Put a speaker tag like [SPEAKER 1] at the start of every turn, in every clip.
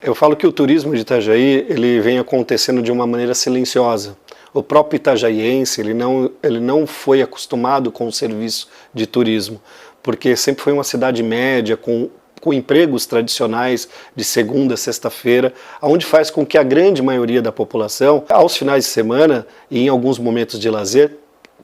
[SPEAKER 1] Eu falo que o turismo de Itajaí, ele vem acontecendo de uma maneira silenciosa. O próprio itajaiense, ele não foi acostumado com o serviço de turismo, porque sempre foi uma cidade média, com empregos tradicionais de segunda a sexta-feira, onde faz com que a grande maioria da população, aos finais de semana e em alguns momentos de lazer,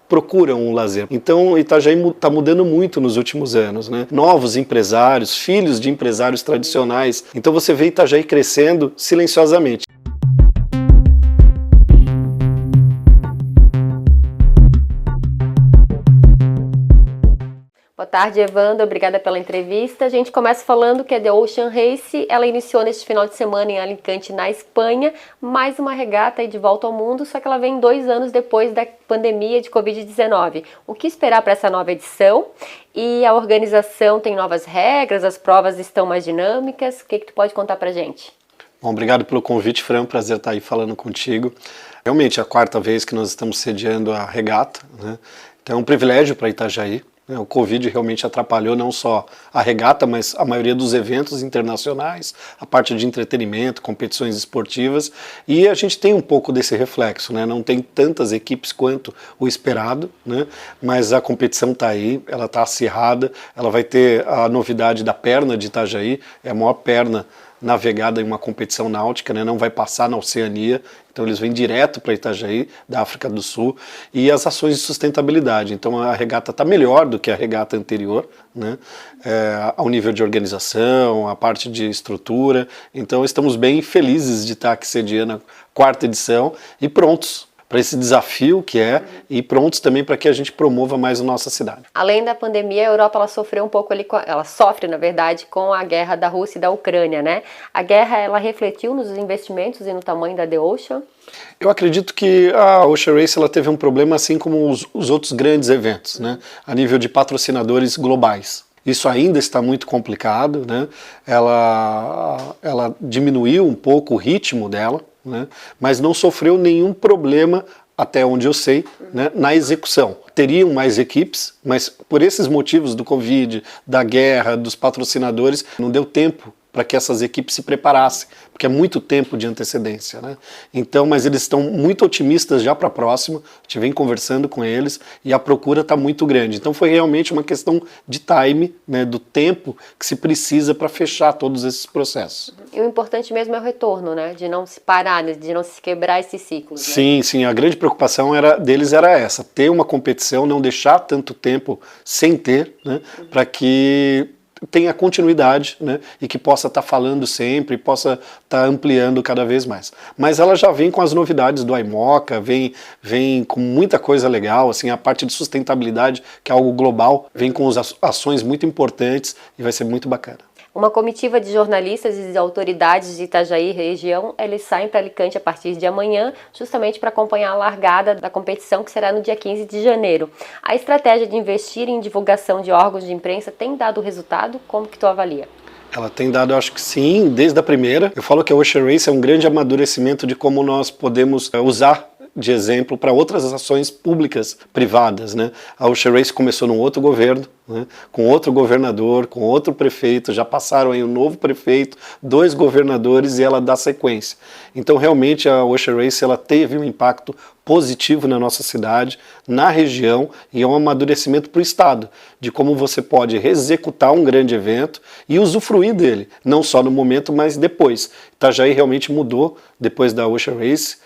[SPEAKER 1] procuram um lazer. Então Itajaí está mudando muito nos últimos anos, né? Novos empresários, filhos de empresários tradicionais. Então você vê Itajaí crescendo silenciosamente.
[SPEAKER 2] Boa tarde, Evandro. Obrigada pela entrevista. A gente começa falando que a The Ocean Race, ela iniciou neste final de semana em Alicante, na Espanha, mais uma regata aí de volta ao mundo, só que ela vem 2 anos depois da pandemia de Covid-19. O que esperar para essa nova edição? E a organização tem novas regras, as provas estão mais dinâmicas. O que tu pode contar pra gente?
[SPEAKER 1] Bom, obrigado pelo convite, Fran. Prazer estar aí falando contigo. Realmente é a 4ª vez que nós estamos sediando a regata, né? Então é um privilégio para Itajaí. O Covid realmente atrapalhou não só a regata, mas a maioria dos eventos internacionais, a parte de entretenimento, competições esportivas, e a gente tem um pouco desse reflexo, né? Não tem tantas equipes quanto o esperado, né? Mas a competição está aí, ela está acirrada, ela vai ter a novidade da perna de Itajaí, é a maior perna navegada em uma competição náutica, né? Não vai passar na Oceania, então eles vêm direto para Itajaí, da África do Sul, e as ações de sustentabilidade. Então a regata está melhor do que a regata anterior, né? Ao nível de organização, a parte de estrutura. Então estamos bem felizes de estar aqui sediando a 4ª edição e prontos para esse desafio que é, e prontos também para que a gente promova mais a nossa cidade.
[SPEAKER 2] Além da pandemia, a Europa ela sofreu um pouco ali, ela sofre na verdade com a guerra da Rússia e da Ucrânia, né? A guerra ela refletiu nos investimentos e no tamanho da The Ocean?
[SPEAKER 1] Eu acredito que a Ocean Race ela teve um problema assim como os outros grandes eventos, né? A nível de patrocinadores globais. Isso ainda está muito complicado, né? Ela diminuiu um pouco o ritmo dela, né? Mas não sofreu nenhum problema, até onde eu sei, né, na execução. Teriam mais equipes, mas por esses motivos do Covid, da guerra, dos patrocinadores, não deu tempo para que essas equipes se preparassem, porque é muito tempo de antecedência, né? Então, mas eles estão muito otimistas já para a próxima, a gente vem conversando com eles e a procura está muito grande. Então foi realmente uma questão de time, né, do tempo que se precisa para fechar todos esses processos.
[SPEAKER 2] E o importante mesmo é o retorno, né? De não se parar, de não se quebrar esses ciclos.
[SPEAKER 1] Sim,
[SPEAKER 2] né?
[SPEAKER 1] sim, a grande preocupação deles era essa, ter uma competição, não deixar tanto tempo sem ter, né, para que tenha continuidade, né, e que possa estar falando sempre, possa estar ampliando cada vez mais. Mas ela já vem com as novidades do IMOCA, vem com muita coisa legal, assim, a parte de sustentabilidade, que é algo global, vem com ações muito importantes e vai ser muito bacana.
[SPEAKER 2] Uma comitiva de jornalistas e de autoridades de Itajaí região, eles saem para Alicante a partir de amanhã, justamente para acompanhar a largada da competição, que será no dia 15 de janeiro. A estratégia de investir em divulgação de órgãos de imprensa tem dado resultado? Como que tu avalia?
[SPEAKER 1] Ela tem dado, eu acho que sim, desde a primeira. Eu falo que a Ocean Race é um grande amadurecimento de como nós podemos usar de exemplo para outras ações públicas privadas, né? A Ocean Race começou num outro governo, né? Com outro governador, com outro prefeito, já passaram aí um novo prefeito, 2 governadores e ela dá sequência. Então realmente a Ocean Race ela teve um impacto positivo na nossa cidade, na região, e é um amadurecimento para o Estado, de como você pode executar um grande evento e usufruir dele, não só no momento, mas depois. Itajaí realmente mudou depois da Ocean Race,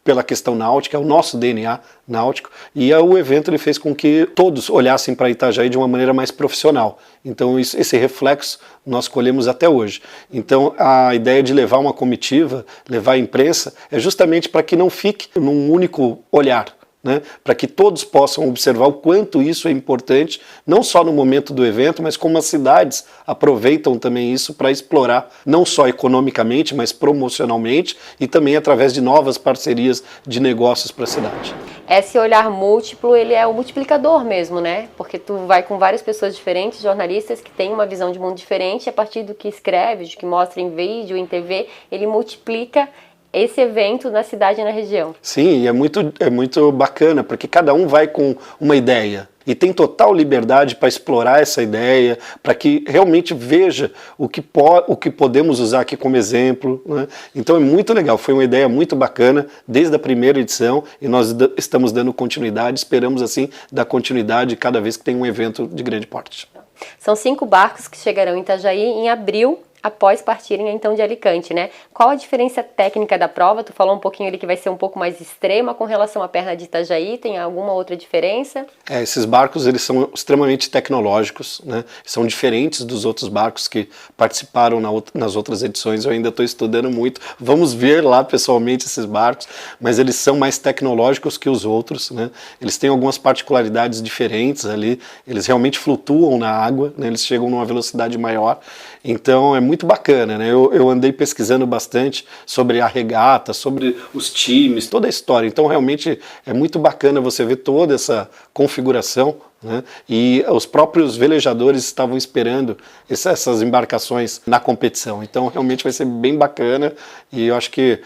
[SPEAKER 1] pela questão náutica, é o nosso DNA náutico, e o evento ele fez com que todos olhassem para Itajaí de uma maneira mais profissional. Então esse reflexo nós colhemos até hoje. Então a ideia de levar uma comitiva, levar a imprensa, é justamente para que não fique num único olhar, né, para que todos possam observar o quanto isso é importante, não só no momento do evento, mas como as cidades aproveitam também isso para explorar, não só economicamente, mas promocionalmente e também através de novas parcerias de negócios para a cidade.
[SPEAKER 2] Esse olhar múltiplo, ele é o multiplicador mesmo, né? Porque tu vai com várias pessoas diferentes, jornalistas que têm uma visão de mundo diferente, e a partir do que escreve, do que mostra em vídeo, em TV, ele multiplica esse evento na cidade e na região.
[SPEAKER 1] Sim, e é muito bacana, porque cada um vai com uma ideia. e tem total liberdade para explorar essa ideia, para que realmente veja o que podemos usar aqui como exemplo, né? Então é muito legal, foi uma ideia muito bacana desde a primeira edição e nós estamos dando continuidade, esperamos assim dar continuidade cada vez que tem um evento de grande porte.
[SPEAKER 2] São 5 barcos que chegarão em Itajaí em abril, após partirem então de Alicante, né? Qual a diferença técnica da prova? Tu falou um pouquinho ali que vai ser um pouco mais extrema com relação à perna de Itajaí, tem alguma outra diferença?
[SPEAKER 1] Esses barcos eles são extremamente tecnológicos, né? São diferentes dos outros barcos que participaram nas outras edições, eu ainda estou estudando muito, vamos ver lá pessoalmente esses barcos, mas eles são mais tecnológicos que os outros, né? Eles têm algumas particularidades diferentes ali, eles realmente flutuam na água, né? Eles chegam numa velocidade maior, então é muito bacana, né? Eu andei pesquisando bastante sobre a regata, sobre os times, toda a história. Então realmente é muito bacana você ver toda essa configuração, né? E os próprios velejadores estavam esperando essas embarcações na competição. Então realmente vai ser bem bacana e eu acho que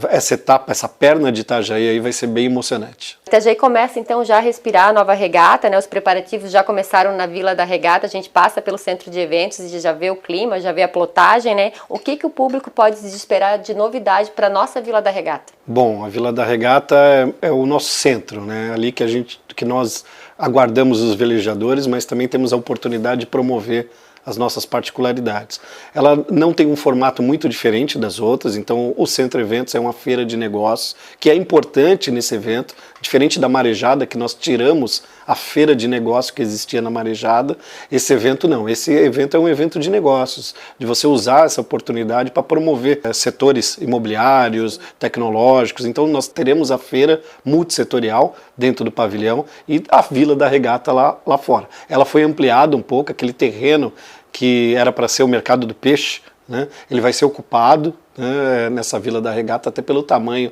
[SPEAKER 1] essa etapa, essa perna de Itajaí aí vai ser bem emocionante.
[SPEAKER 2] Itajaí começa então já a respirar a nova regata, né? Os preparativos já começaram na Vila da Regata, a gente passa pelo centro de eventos e já vê o clima, já vê a plotagem, né? O que o público pode esperar de novidade para a nossa Vila da Regata?
[SPEAKER 1] Bom, a Vila da Regata é o nosso centro, né? Ali que nós aguardamos os velejadores, mas também temos a oportunidade de promover as nossas particularidades. Ela não tem um formato muito diferente das outras, então o Centro Eventos é uma feira de negócios, que é importante nesse evento, diferente da Marejada, que nós tiramos a feira de negócio que existia na Marejada, esse evento não, esse evento é um evento de negócios, de você usar essa oportunidade para promover setores imobiliários, tecnológicos, então nós teremos a feira multissetorial dentro do pavilhão e a Vila da Regata lá fora. Ela foi ampliada um pouco, aquele terreno que era para ser o mercado do peixe, né? Ele vai ser ocupado, né, nessa Vila da Regata, até pelo tamanho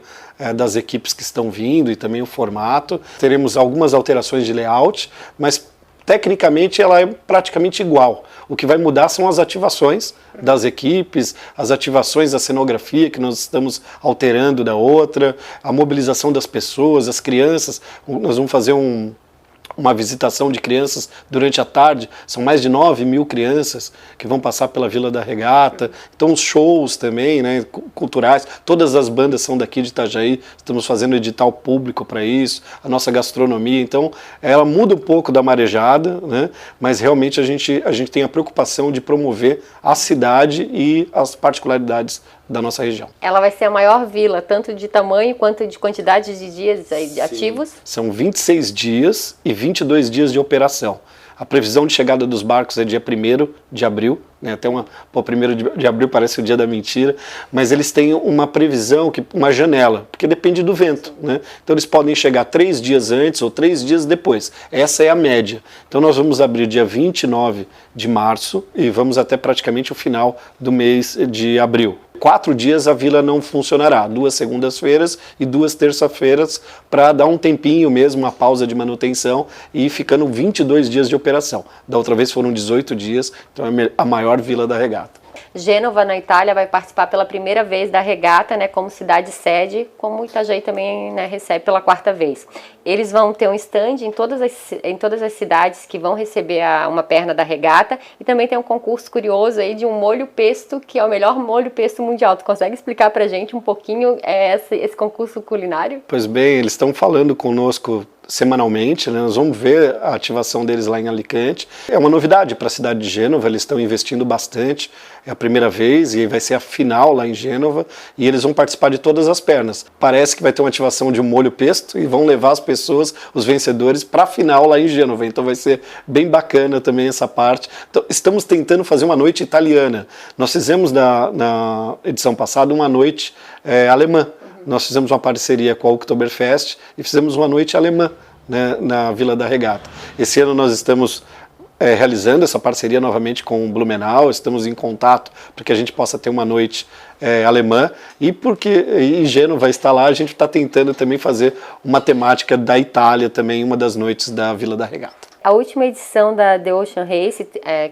[SPEAKER 1] das equipes que estão vindo e também o formato. Teremos algumas alterações de layout, mas tecnicamente ela é praticamente igual. O que vai mudar são as ativações das equipes, as ativações da cenografia que nós estamos alterando da outra, a mobilização das pessoas, as crianças. Nós vamos fazer uma visitação de crianças durante a tarde, são mais de 9.000 crianças que vão passar pela Vila da Regata, então os shows também, né, culturais, todas as bandas são daqui de Itajaí, estamos fazendo edital público para isso, a nossa gastronomia, então ela muda um pouco da Marejada, né, mas realmente a gente tem a preocupação de promover a cidade e as particularidades da nossa região.
[SPEAKER 2] Ela vai ser a maior vila, tanto de tamanho quanto de quantidade de dias ativos?
[SPEAKER 1] São 26 dias e 22 dias de operação. A previsão de chegada dos barcos é dia 1º de abril, né? Até 1º de abril parece o dia da mentira, mas eles têm uma previsão, uma janela, porque depende do vento, né? Então eles podem chegar 3 dias antes ou 3 dias depois. Essa é a média. Então nós vamos abrir dia 29 de março e vamos até praticamente o final do mês de abril. 4 dias a vila não funcionará, 2 segundas-feiras e 2 terça-feiras, para dar um tempinho mesmo, uma pausa de manutenção e ficando 22 dias de operação. Da outra vez foram 18 dias, então é a maior vila da regata.
[SPEAKER 2] Gênova, na Itália, vai participar pela primeira vez da regata, né, como cidade sede, como Itajaí também, né, recebe pela 4ª vez. Eles vão ter um stand em todas as cidades que vão receber uma perna da regata e também tem um concurso curioso aí de um molho pesto, que é o melhor molho pesto mundial. Tu consegue explicar pra gente um pouquinho esse concurso culinário?
[SPEAKER 1] Pois bem, eles estão falando conosco semanalmente, né? Nós vamos ver a ativação deles lá em Alicante. É uma novidade para a cidade de Gênova, eles estão investindo bastante, é a primeira vez e vai ser a final lá em Gênova e eles vão participar de todas as pernas. Parece que vai ter uma ativação de um molho pesto e vão levar as pessoas, os vencedores, para a final lá em Gênova, então vai ser bem bacana também essa parte. Então, estamos tentando fazer uma noite italiana. Nós fizemos na edição passada uma noite alemã. Nós fizemos uma parceria com a Oktoberfest e fizemos uma noite alemã, né, na Vila da Regata. Esse ano nós estamos realizando essa parceria novamente com o Blumenau, estamos em contato para que a gente possa ter uma noite alemã e porque Gênova está lá, a gente está tentando também fazer uma temática da Itália também, uma das noites da Vila da Regata.
[SPEAKER 2] A última edição da The Ocean Race,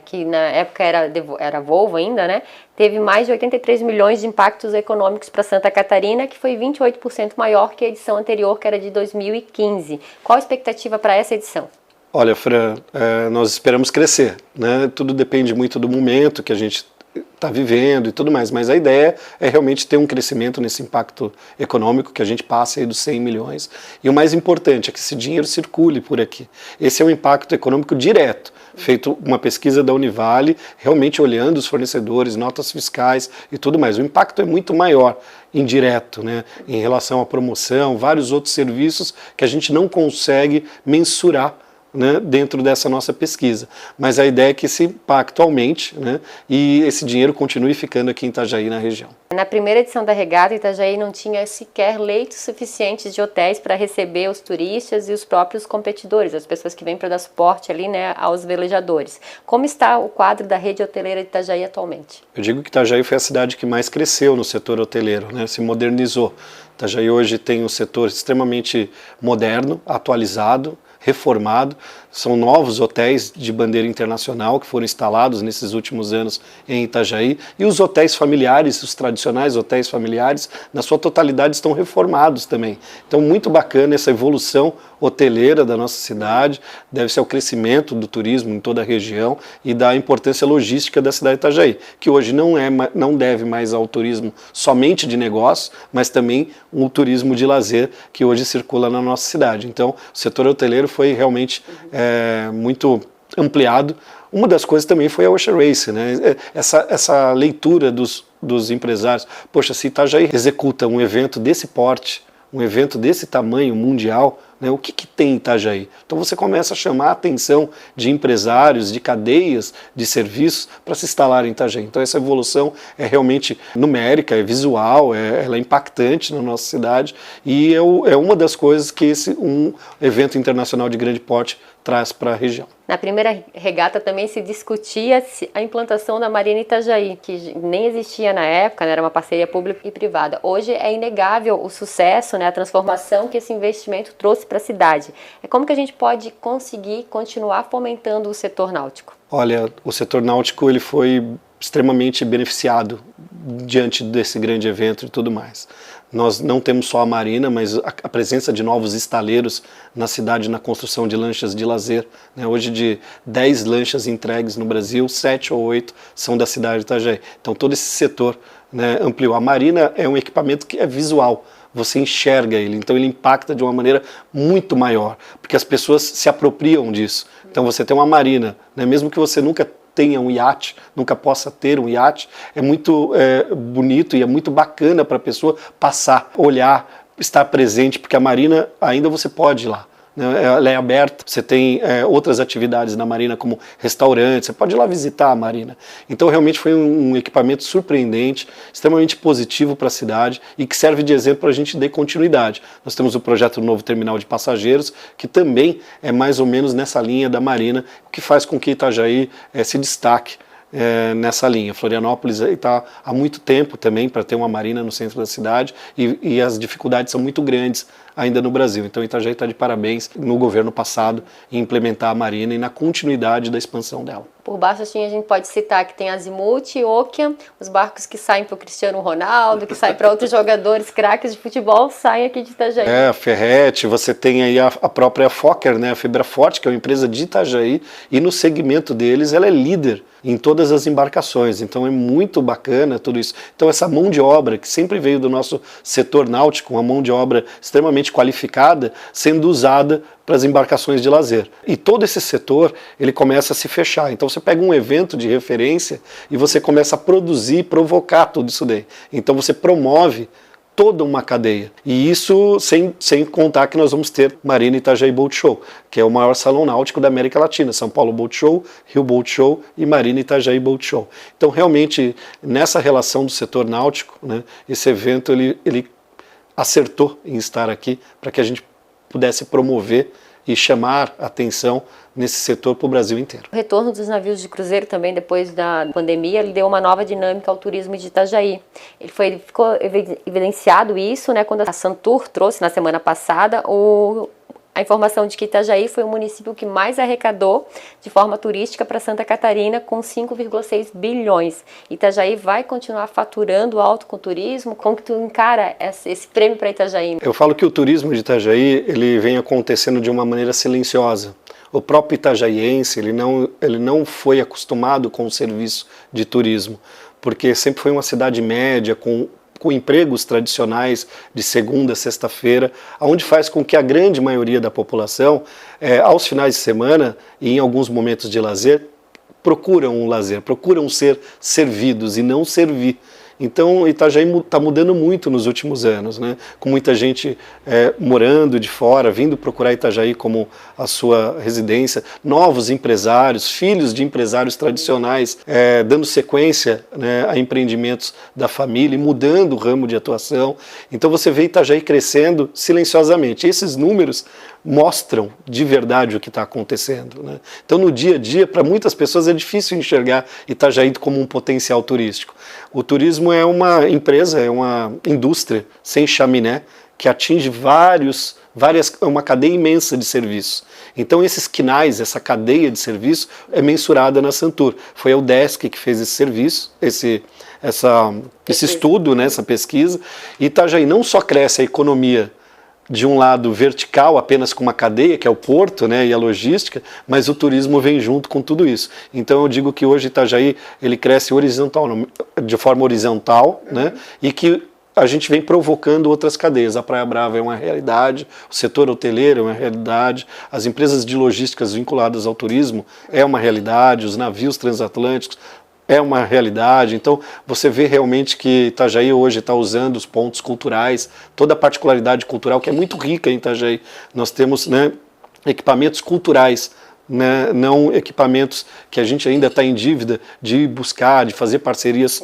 [SPEAKER 2] que na época era Volvo ainda, né, teve mais de 83 milhões de impactos econômicos para Santa Catarina, que foi 28% maior que a edição anterior, que era de 2015. Qual a expectativa para essa edição?
[SPEAKER 1] Olha, Fran, nós esperamos crescer, né? Tudo depende muito do momento que a gente está vivendo e tudo mais, mas a ideia é realmente ter um crescimento nesse impacto econômico, que a gente passe aí dos 100 milhões, e o mais importante é que esse dinheiro circule por aqui. Esse é um impacto econômico direto, feito uma pesquisa da Univale, realmente olhando os fornecedores, notas fiscais e tudo mais. O impacto é muito maior, indireto, né, em relação à promoção, vários outros serviços que a gente não consegue mensurar, né, dentro dessa nossa pesquisa. Mas a ideia é que esse impacto aumente, né, e esse dinheiro continue ficando aqui em Itajaí, na região.
[SPEAKER 2] Na primeira edição da regata, Itajaí não tinha sequer leitos suficientes de hotéis para receber os turistas e os próprios competidores, as pessoas que vêm para dar suporte ali, né, aos velejadores. Como está o quadro da rede hoteleira de Itajaí atualmente?
[SPEAKER 1] Eu digo que Itajaí foi a cidade que mais cresceu no setor hoteleiro, né, se modernizou. Itajaí hoje tem um setor extremamente moderno, atualizado, reformado. São novos hotéis de bandeira internacional que foram instalados nesses últimos anos em Itajaí, e os hotéis familiares, os tradicionais hotéis familiares, na sua totalidade estão reformados também. Então, muito bacana essa evolução hoteleira da nossa cidade, deve ser o crescimento do turismo em toda a região e da importância logística da cidade de Itajaí, que hoje não deve mais ao turismo somente de negócio, mas também um turismo de lazer que hoje circula na nossa cidade. Então, o setor hoteleiro foi realmente muito ampliado. Uma das coisas também foi a Ocean Race, né? Essa leitura dos empresários. Poxa, se Itajaí executa um evento desse porte, um evento desse tamanho mundial, né, o que tem em Itajaí? Então você começa a chamar a atenção de empresários, de cadeias de serviços para se instalar em Itajaí. Então essa evolução é realmente numérica, é visual, ela é impactante na nossa cidade, e é uma das coisas que um evento internacional de grande porte traz para a região.
[SPEAKER 2] Na primeira regata também se discutia a implantação da Marina Itajaí, que nem existia na época, né, era uma parceria pública e privada. Hoje é inegável o sucesso, né, a transformação que esse investimento trouxe para a cidade. Como que a gente pode conseguir continuar fomentando o setor náutico?
[SPEAKER 1] Olha, o setor náutico ele foi extremamente beneficiado diante desse grande evento e tudo mais. Nós não temos só a marina, mas a presença de novos estaleiros na cidade na construção de lanchas de lazer, né? Hoje, de 10 lanchas entregues no Brasil, 7 ou 8 são da cidade de Itajaí. Então todo esse setor, né, ampliou. A marina é um equipamento que é visual, você enxerga ele, então ele impacta de uma maneira muito maior, porque as pessoas se apropriam disso. Então você tem uma marina, né, mesmo que você nunca tenha um iate, nunca possa ter um iate, é muito bonito e é muito bacana para a pessoa passar, olhar, estar presente, porque a marina ainda você pode ir lá, né? Ela é aberta, você tem outras atividades na marina como restaurante, você pode ir lá visitar a marina. Então realmente foi um equipamento surpreendente, extremamente positivo para a cidade e que serve de exemplo para a gente dar continuidade. Nós temos o projeto do novo terminal de passageiros, que também é mais ou menos nessa linha da marina, o que faz com que Itajaí se destaque nessa linha. Florianópolis está há muito tempo também para ter uma marina no centro da cidade e as dificuldades são muito grandes ainda no Brasil. Então Itajaí está de parabéns no governo passado em implementar a marina e na continuidade da expansão dela.
[SPEAKER 2] Por baixo assim, a gente pode citar que tem Azimuth e Okian, os barcos que saem para o Cristiano Ronaldo, que saem para outros jogadores craques de futebol, saem aqui de Itajaí.
[SPEAKER 1] A Ferretti, você tem aí a própria Fokker, né, a Fibra Forte, que é uma empresa de Itajaí, e no segmento deles ela é líder em todas as embarcações, então é muito bacana tudo isso. Então essa mão de obra que sempre veio do nosso setor náutico, uma mão de obra extremamente qualificada, sendo usada para as embarcações de lazer. E todo esse setor, ele começa a se fechar. Então você pega um evento de referência e você começa a produzir, provocar tudo isso daí. Então você promove toda uma cadeia. E isso sem contar que nós vamos ter Marina Itajaí Boat Show, que é o maior salão náutico da América Latina. São Paulo Boat Show, Rio Boat Show e Marina Itajaí Boat Show. Então realmente, nessa relação do setor náutico, né, esse evento ele acertou em estar aqui para que a gente pudesse promover e chamar atenção nesse setor para o Brasil inteiro.
[SPEAKER 2] O retorno dos navios de cruzeiro também depois da pandemia, ele deu uma nova dinâmica ao turismo de Itajaí. Ficou evidenciado isso, né, quando a Santur trouxe na semana passada a informação de que Itajaí foi o município que mais arrecadou de forma turística para Santa Catarina, com 5,6 bilhões. Itajaí vai continuar faturando alto com o turismo? Como que tu encara esse prêmio para Itajaí?
[SPEAKER 1] Eu falo que o turismo de Itajaí ele vem acontecendo de uma maneira silenciosa. O próprio itajaiense, ele não foi acostumado com o serviço de turismo, porque sempre foi uma cidade média, com empregos tradicionais de segunda a sexta-feira, onde faz com que a grande maioria da população, aos finais de semana e em alguns momentos de lazer, procuram um lazer, procuram ser servidos e não servir. Então Itajaí está mudando muito nos últimos anos, né? Com muita gente morando de fora, vindo procurar Itajaí como a sua residência, novos empresários, filhos de empresários tradicionais, dando sequência, né, a empreendimentos da família e mudando o ramo de atuação. Então você vê Itajaí crescendo silenciosamente. Esses números mostram de verdade o que está acontecendo, né? Então no dia a dia, para muitas pessoas é difícil enxergar Itajaí como um potencial turístico. O turismo é uma empresa, é uma indústria sem chaminé que atinge uma cadeia imensa de serviços. Então esses quinais, essa cadeia de serviço é mensurada na Santur. Foi a UDESC que fez esse serviço, esse estudo, né, essa pesquisa. E Itajaí não só cresce a economia de um lado vertical, apenas com uma cadeia, que é o porto, né, e a logística, mas o turismo vem junto com tudo isso. Então eu digo que hoje Itajaí ele cresce de forma horizontal, né, e que a gente vem provocando outras cadeias. A Praia Brava é uma realidade, o setor hoteleiro é uma realidade, as empresas de logísticas vinculadas ao turismo é uma realidade, os navios transatlânticos é uma realidade. Então você vê realmente que Itajaí hoje está usando os pontos culturais, toda a particularidade cultural que é muito rica em Itajaí. Nós temos, né, equipamentos culturais, né, não equipamentos que a gente ainda está em dívida de buscar, de fazer parcerias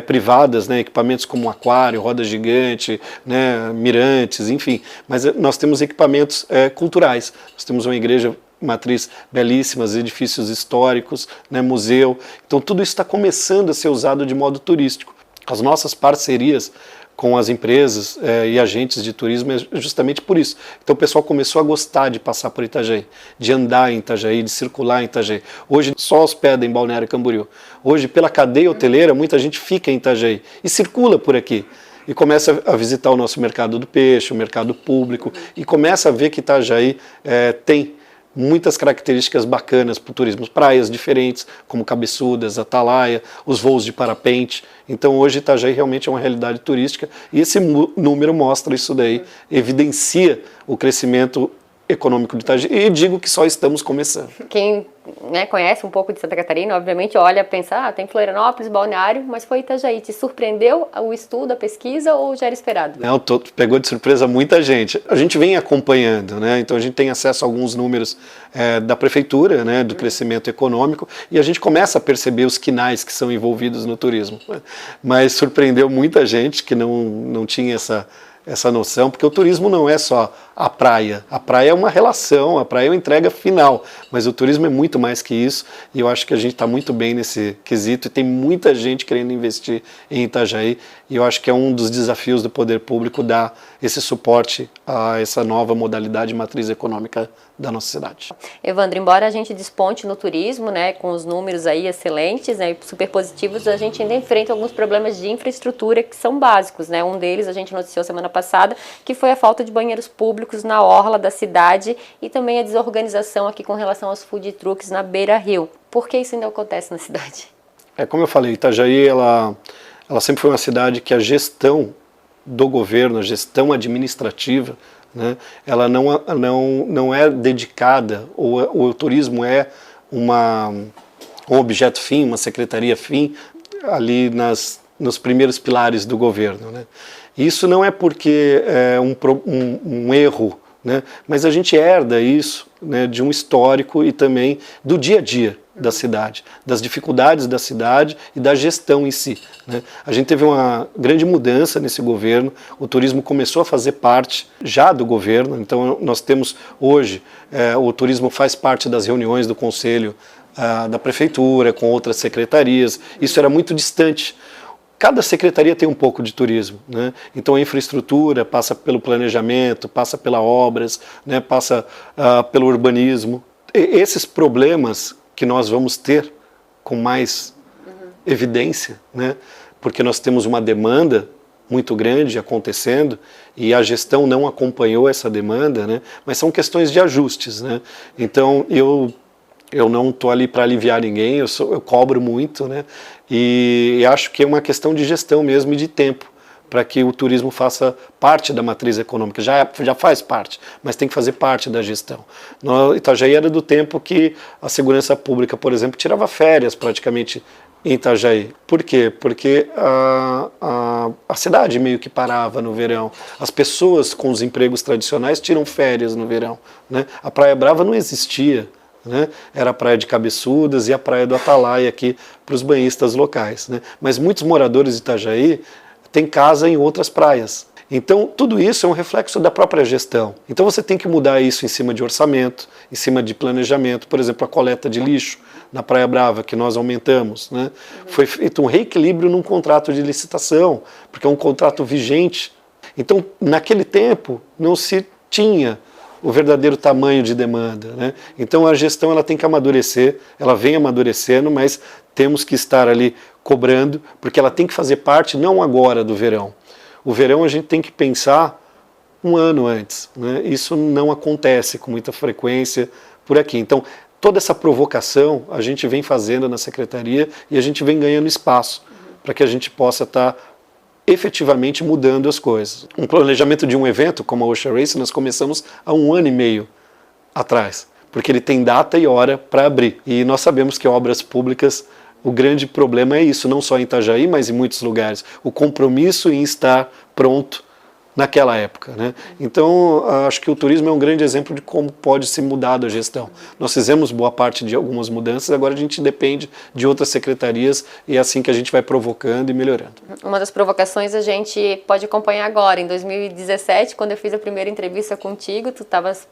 [SPEAKER 1] privadas, né, equipamentos como aquário, roda gigante, né, mirantes, enfim. Mas nós temos equipamentos culturais. Nós temos uma igreja matriz belíssimas, edifícios históricos, né, museu. Então tudo isso está começando a ser usado de modo turístico. As nossas parcerias com as empresas e agentes de turismo é justamente por isso. Então o pessoal começou a gostar de passar por Itajaí, de andar em Itajaí, de circular em Itajaí. Hoje só hospeda em Balneário Camboriú. Hoje, pela cadeia hoteleira, muita gente fica em Itajaí e circula por aqui. E começa a visitar o nosso mercado do peixe, o mercado público, e começa a ver que Itajaí tem muitas características bacanas para o turismo, praias diferentes, como Cabeçudas, Atalaia, os voos de parapente. Então hoje Itajaí realmente é uma realidade turística e esse número mostra isso daí, evidencia o crescimento econômico de Itajaí, e digo que só estamos começando.
[SPEAKER 2] Quem, né, conhece um pouco de Santa Catarina, obviamente olha, pensa, tem Florianópolis, Balneário, mas foi Itajaí. Te surpreendeu o estudo, a pesquisa, ou já era esperado?
[SPEAKER 1] Não, pegou de surpresa muita gente. A gente vem acompanhando, né? Então a gente tem acesso a alguns números da prefeitura, né, do crescimento econômico, e a gente começa a perceber os quinais que são envolvidos no turismo. Mas surpreendeu muita gente que não tinha essa noção, porque o turismo não é só a praia é uma relação, a praia é uma entrega final, mas o turismo é muito mais que isso, e eu acho que a gente está muito bem nesse quesito, e tem muita gente querendo investir em Itajaí, e eu acho que é um dos desafios do poder público dar esse suporte a essa nova modalidade matriz econômica da nossa cidade.
[SPEAKER 2] Evandro, embora a gente desponte no turismo, né, com os números aí excelentes, né, super positivos, a gente ainda enfrenta alguns problemas de infraestrutura que são básicos, né? Um deles a gente noticiou semana passada, que foi a falta de banheiros públicos na orla da cidade e também a desorganização aqui com relação aos food trucks na Beira-Rio. Por que isso ainda acontece na cidade?
[SPEAKER 1] Como eu falei, Itajaí ela sempre foi uma cidade que a gestão do governo, a gestão administrativa, né, ela não é dedicada, o turismo é um objeto fim, uma secretaria fim, ali nos primeiros pilares do governo, né. Isso não é porque é um erro, né, mas a gente herda isso, né, de um histórico e também do dia a dia da cidade, das dificuldades da cidade e da gestão em si, né. A gente teve uma grande mudança nesse governo, o turismo começou a fazer parte já do governo, então nós temos hoje, o turismo faz parte das reuniões do conselho da prefeitura, com outras secretarias, isso era muito distante. Cada secretaria tem um pouco de turismo, né? Então a infraestrutura passa pelo planejamento, passa pelas obras, né? Passa pelo urbanismo. Esses problemas que nós vamos ter com mais evidência, né? Porque nós temos uma demanda muito grande acontecendo e a gestão não acompanhou essa demanda, né? Mas são questões de ajustes, né? Então eu não estou ali para aliviar ninguém, eu cobro muito, né? E acho que é uma questão de gestão mesmo e de tempo, para que o turismo faça parte da matriz econômica. Já faz parte, mas tem que fazer parte da gestão. No Itajaí era do tempo que a segurança pública, por exemplo, tirava férias praticamente em Itajaí. Por quê? Porque a cidade meio que parava no verão. As pessoas com os empregos tradicionais tiram férias no verão, né? A Praia Brava não existia, né? Era a Praia de Cabeçudas e a Praia do Atalaia aqui para os banhistas locais, né? Mas muitos moradores de Itajaí têm casa em outras praias. Então tudo isso é um reflexo da própria gestão. Então você tem que mudar isso em cima de orçamento, em cima de planejamento. Por exemplo, a coleta de lixo na Praia Brava, que nós aumentamos, né? Foi feito um reequilíbrio num contrato de licitação, porque é um contrato vigente. Então naquele tempo não se tinha o verdadeiro tamanho de demanda, né? Então a gestão ela tem que amadurecer, ela vem amadurecendo, mas temos que estar ali cobrando, porque ela tem que fazer parte não agora do verão. O verão a gente tem que pensar um ano antes, né? Isso não acontece com muita frequência por aqui. Então toda essa provocação a gente vem fazendo na secretaria e a gente vem ganhando espaço para que a gente possa estar efetivamente mudando as coisas. Um planejamento de um evento como a Ocean Race nós começamos há 1 ano e meio atrás, porque ele tem data e hora para abrir. E nós sabemos que obras públicas, o grande problema é isso, não só em Itajaí, mas em muitos lugares. O compromisso em estar pronto naquela época, né? Então, acho que o turismo é um grande exemplo de como pode ser mudada a gestão. Nós fizemos boa parte de algumas mudanças, agora a gente depende de outras secretarias e é assim que a gente vai provocando e melhorando.
[SPEAKER 2] Uma das provocações a gente pode acompanhar agora. Em 2017, quando eu fiz a primeira entrevista contigo, tu estavas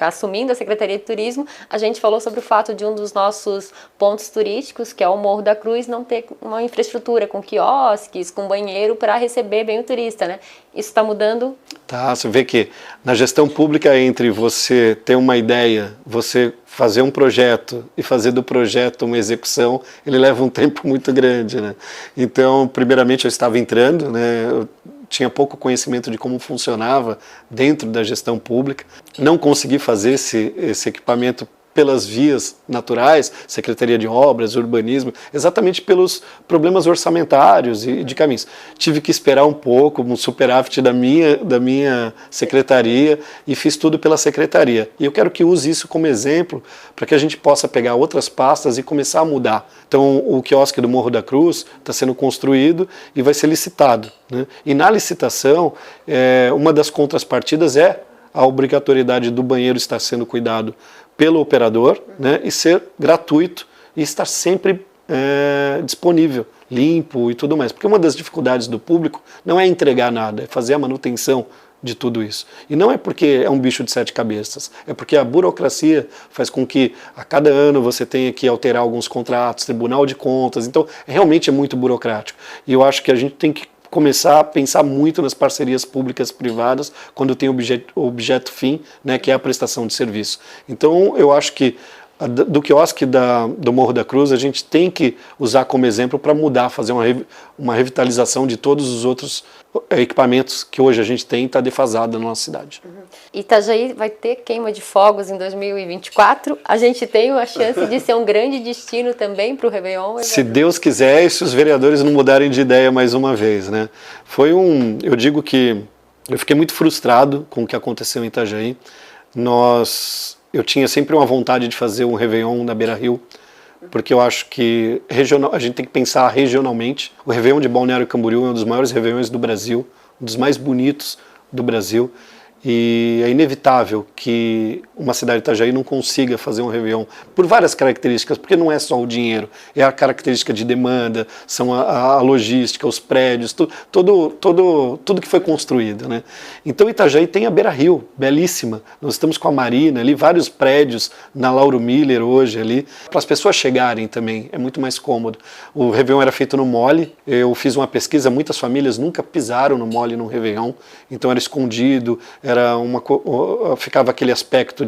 [SPEAKER 2] assumindo a Secretaria de Turismo, a gente falou sobre o fato de um dos nossos pontos turísticos, que é o Morro da Cruz, não ter uma infraestrutura com quiosques, com banheiro para receber bem o turista, né? Isso está mudando?
[SPEAKER 1] Tá, você vê que na gestão pública, entre você ter uma ideia, você fazer um projeto e fazer do projeto uma execução, ele leva um tempo muito grande, né? Então, primeiramente eu estava entrando, né? Eu tinha pouco conhecimento de como funcionava dentro da gestão pública, não consegui fazer esse equipamento pelas vias naturais, Secretaria de Obras, Urbanismo, exatamente pelos problemas orçamentários e de caminhos. Tive que esperar um pouco, um superávit da minha secretaria e fiz tudo pela secretaria. E eu quero que use isso como exemplo para que a gente possa pegar outras pastas e começar a mudar. Então o quiosque do Morro da Cruz está sendo construído e vai ser licitado, né? E na licitação, uma das contrapartidas é a obrigatoriedade do banheiro estar sendo cuidado pelo operador, né, e ser gratuito e estar sempre disponível, limpo e tudo mais. Porque uma das dificuldades do público não é entregar nada, é fazer a manutenção de tudo isso. E não é porque é um bicho de 7 cabeças, é porque a burocracia faz com que a cada ano você tenha que alterar alguns contratos, Tribunal de Contas, então realmente é muito burocrático. E eu acho que a gente tem que começar a pensar muito nas parcerias públicas privadas quando tem objeto fim, né, que é a prestação de serviço. Então eu acho que do quiosque do Morro da Cruz a gente tem que usar como exemplo para mudar, fazer uma revitalização de todos os outros equipamentos que hoje a gente tem e está defasado na nossa cidade.
[SPEAKER 2] Itajaí vai ter queima de fogos em 2024. A gente tem a chance de ser um grande destino também para o Réveillon.
[SPEAKER 1] Se Deus quiser e se os vereadores não mudarem de ideia mais uma vez, né? Eu digo que eu fiquei muito frustrado com o que aconteceu em Itajaí. Eu tinha sempre uma vontade de fazer um Réveillon na Beira-Rio, porque eu acho que a gente tem que pensar regionalmente. O Réveillon de Balneário Camboriú é um dos maiores Réveillões do Brasil, um dos mais bonitos do Brasil. E é inevitável que uma cidade de Itajaí não consiga fazer um Réveillon por várias características, porque não é só o dinheiro, é a característica de demanda, são a logística, os prédios, tudo que foi construído, né? Então Itajaí tem a Beira-Rio, belíssima, nós estamos com a Marina ali, vários prédios na Lauro Miller hoje ali, para as pessoas chegarem também, é muito mais cômodo. O Réveillon era feito no Mole, eu fiz uma pesquisa, muitas famílias nunca pisaram no Mole no Réveillon, então era escondido, ficava aquele aspecto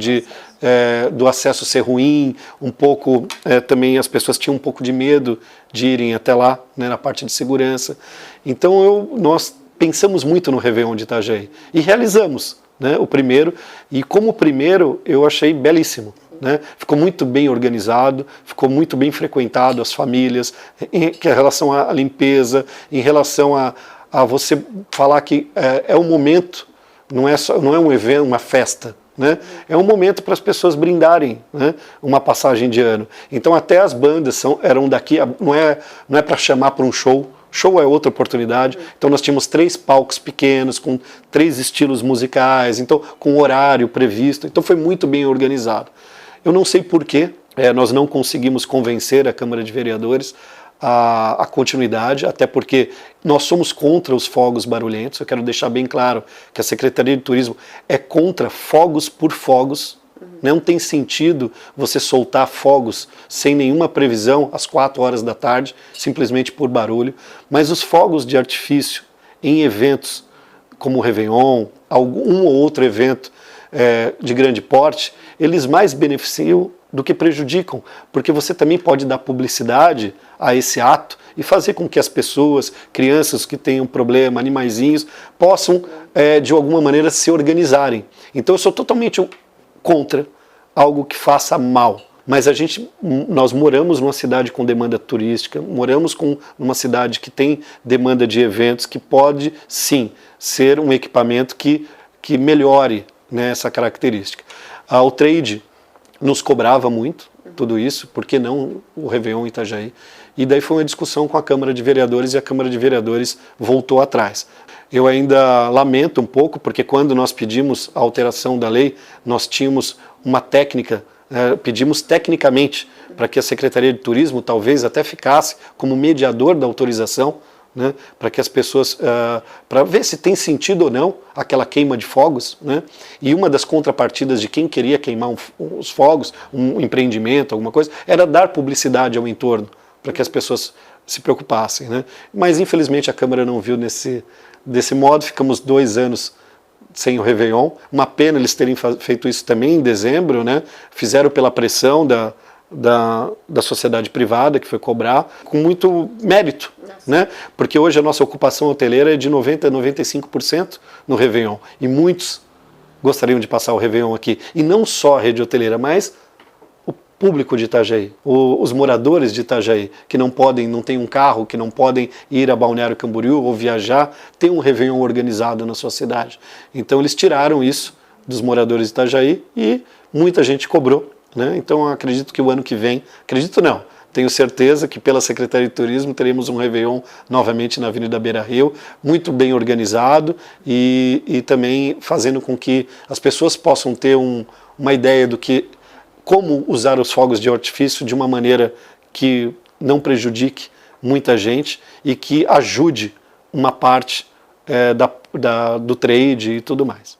[SPEAKER 1] do acesso ser ruim, um pouco, também as pessoas tinham um pouco de medo de irem até lá, né, na parte de segurança. Então nós pensamos muito no Réveillon de Itajaí e realizamos, né, o primeiro, e como o primeiro eu achei belíssimo. Né? Ficou muito bem organizado, ficou muito bem frequentado, as famílias, em relação à limpeza, em relação a você falar que é um momento, não é um evento, uma festa, né? É um momento para as pessoas brindarem, né, uma passagem de ano. Então até as bandas eram daqui, não é para chamar para um show. Show é outra oportunidade, então nós tínhamos 3 palcos pequenos, com 3 estilos musicais, então com horário previsto, então foi muito bem organizado. Eu não sei por que nós não conseguimos convencer a Câmara de Vereadores a continuidade, até porque nós somos contra os fogos barulhentos. Eu quero deixar bem claro que a Secretaria de Turismo é contra fogos por fogos. Não tem sentido você soltar fogos sem nenhuma previsão às 4 horas da tarde, simplesmente por barulho. Mas os fogos de artifício em eventos como o Réveillon, algum ou outro evento de grande porte, eles mais beneficiam do que prejudicam, porque você também pode dar publicidade a esse ato e fazer com que as pessoas, crianças que tenham problema, animaizinhos, possam de alguma maneira se organizarem. Então eu sou totalmente contra algo que faça mal. Mas nós moramos numa cidade com demanda turística, moramos numa cidade que tem demanda de eventos, que pode sim ser um equipamento que melhore, né, essa característica. O trade nos cobrava muito tudo isso, por que não o Réveillon em Itajaí? E daí foi uma discussão com a Câmara de Vereadores e a Câmara de Vereadores voltou atrás. Eu ainda lamento um pouco, porque quando nós pedimos a alteração da lei, nós tínhamos uma técnica, pedimos tecnicamente para que a Secretaria de Turismo talvez até ficasse como mediador da autorização, né, para que as pessoas, para ver se tem sentido ou não aquela queima de fogos, né, e uma das contrapartidas de quem queria queimar os fogos, um empreendimento, alguma coisa, era dar publicidade ao entorno, para que as pessoas se preocupassem, né. Mas infelizmente a Câmara não viu desse modo, ficamos 2 anos sem o Réveillon, uma pena eles terem feito isso também em dezembro, né, fizeram pela pressão da sociedade privada, que foi cobrar, com muito mérito, né? Porque hoje a nossa ocupação hoteleira é de 90% a 95% no Réveillon, e muitos gostariam de passar o Réveillon aqui, e não só a rede hoteleira, mas o público de Itajaí, os moradores de Itajaí, que não têm um carro, que não podem ir a Balneário Camboriú ou viajar, tem um Réveillon organizado na sua cidade. Então eles tiraram isso dos moradores de Itajaí e muita gente cobrou. Né? Então acredito que o ano que vem, acredito não, tenho certeza que pela Secretaria de Turismo teremos um Réveillon novamente na Avenida Beira-Rio, muito bem organizado e também fazendo com que as pessoas possam ter uma ideia do que, como usar os fogos de artifício de uma maneira que não prejudique muita gente e que ajude uma parte do trade e tudo mais.